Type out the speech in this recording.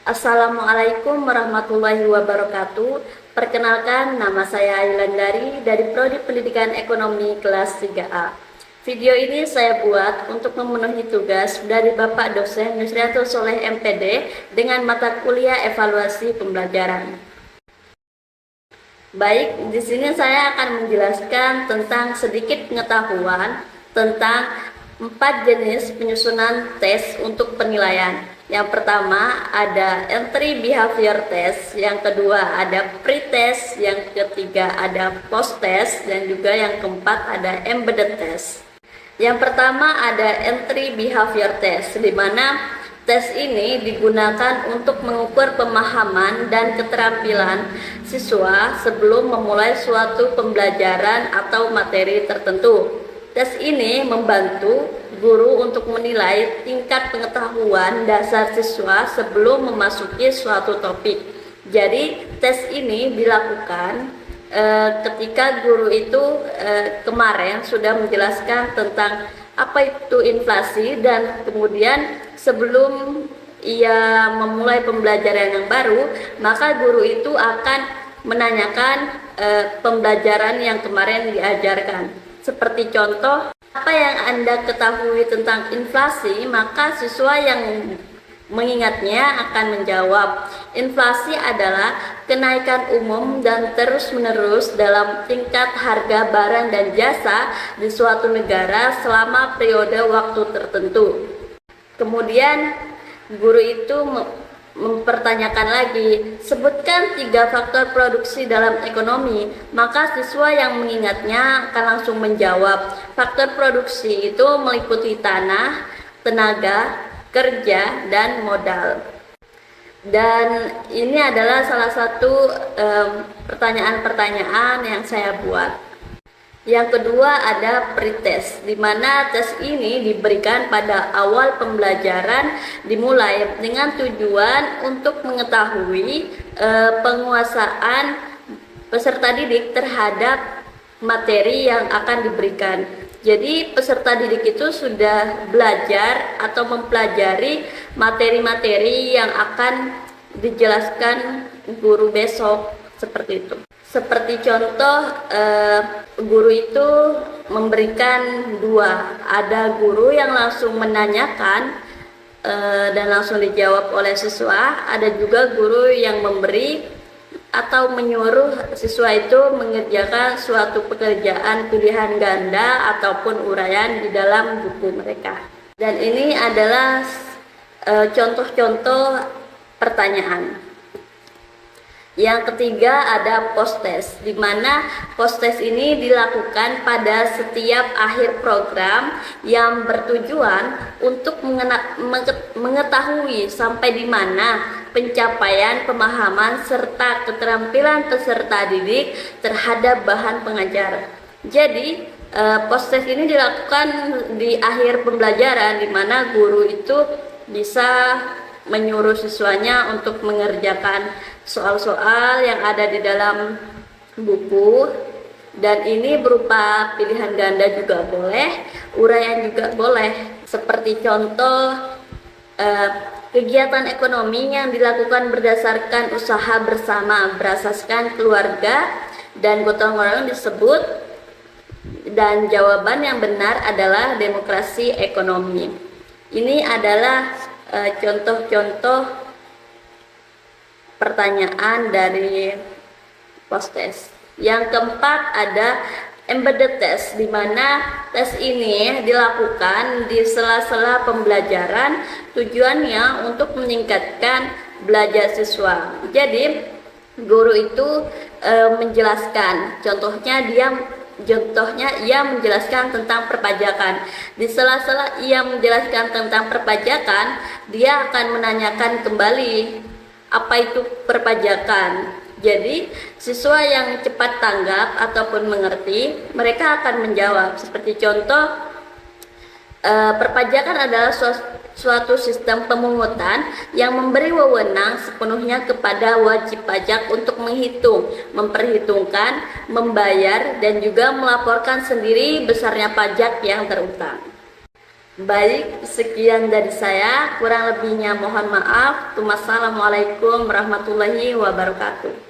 Assalamualaikum warahmatullahi wabarakatuh. Perkenalkan, nama saya Ailandari dari Prodi Pendidikan Ekonomi kelas 3A. Video ini saya buat untuk memenuhi tugas dari Bapak dosen Nusrianto Soleh MPD dengan mata kuliah evaluasi pembelajaran. Baik, di sini saya akan menjelaskan tentang sedikit pengetahuan tentang 4 jenis penyusunan tes untuk penilaian. Yang pertama ada entry behavior test, yang kedua ada pre-test, yang ketiga ada post-test, dan juga yang keempat ada embedded test. Yang pertama ada entry behavior test, di mana tes ini digunakan untuk mengukur pemahaman dan keterampilan siswa sebelum memulai suatu pembelajaran atau materi tertentu. Tes ini membantu guru untuk menilai tingkat pengetahuan dasar siswa sebelum memasuki suatu topik. Jadi, tes ini dilakukan ketika guru itu kemarin sudah menjelaskan tentang apa itu inflasi, dan kemudian sebelum ia memulai pembelajaran yang baru, maka guru itu akan menanyakan pembelajaran yang kemarin diajarkan. Seperti contoh, apa yang Anda ketahui tentang inflasi, maka siswa yang mengingatnya akan menjawab, inflasi adalah kenaikan umum dan terus-menerus dalam tingkat harga barang dan jasa di suatu negara selama periode waktu tertentu. Kemudian guru itu mempertanyakan lagi, sebutkan 3 faktor produksi dalam ekonomi, maka siswa yang mengingatnya akan langsung menjawab, faktor produksi itu meliputi tanah, tenaga, kerja, dan modal. Dan ini adalah salah satu pertanyaan-pertanyaan yang saya buat. Yang kedua ada pretest, di mana tes ini diberikan pada awal pembelajaran, dimulai dengan tujuan untuk mengetahui penguasaan peserta didik terhadap materi yang akan diberikan. Jadi peserta didik itu sudah belajar atau mempelajari materi-materi yang akan dijelaskan guru besok, seperti itu. Seperti contoh, guru itu memberikan 2. Ada guru yang langsung menanyakan dan langsung dijawab oleh siswa. Ada juga guru yang memberi atau menyuruh siswa itu mengerjakan suatu pekerjaan pilihan ganda ataupun uraian di dalam buku mereka. Dan ini adalah contoh-contoh pertanyaan. Yang ketiga ada post-test, di mana post-test ini dilakukan pada setiap akhir program yang bertujuan untuk mengetahui sampai di mana pencapaian pemahaman serta keterampilan peserta didik terhadap bahan pengajar. Jadi post-test ini dilakukan di akhir pembelajaran, di mana guru itu bisa menyuruh siswanya untuk mengerjakan soal-soal yang ada di dalam buku, dan ini berupa pilihan ganda juga boleh, uraian juga boleh. Seperti contoh, kegiatan ekonomi yang dilakukan berdasarkan usaha bersama berasaskan keluarga dan gotong royong disebut, dan jawaban yang benar adalah demokrasi ekonomi. Ini adalah contoh-contoh pertanyaan dari post-test. Yang keempat ada embedded test, di mana tes ini dilakukan di sela-sela pembelajaran, tujuannya untuk meningkatkan belajar siswa. Jadi guru itu menjelaskan, contohnya ia menjelaskan tentang perpajakan. Di sela-sela ia menjelaskan tentang perpajakan, dia akan menanyakan kembali apa itu perpajakan. Jadi siswa yang cepat tanggap ataupun mengerti, mereka akan menjawab. Seperti contoh, perpajakan adalah suatu sistem pemungutan yang memberi wewenang sepenuhnya kepada wajib pajak untuk menghitung, memperhitungkan, membayar, dan juga melaporkan sendiri besarnya pajak yang terutang. Baik, sekian dari saya. Kurang lebihnya mohon maaf. Wassalamualaikum warahmatullahi wabarakatuh.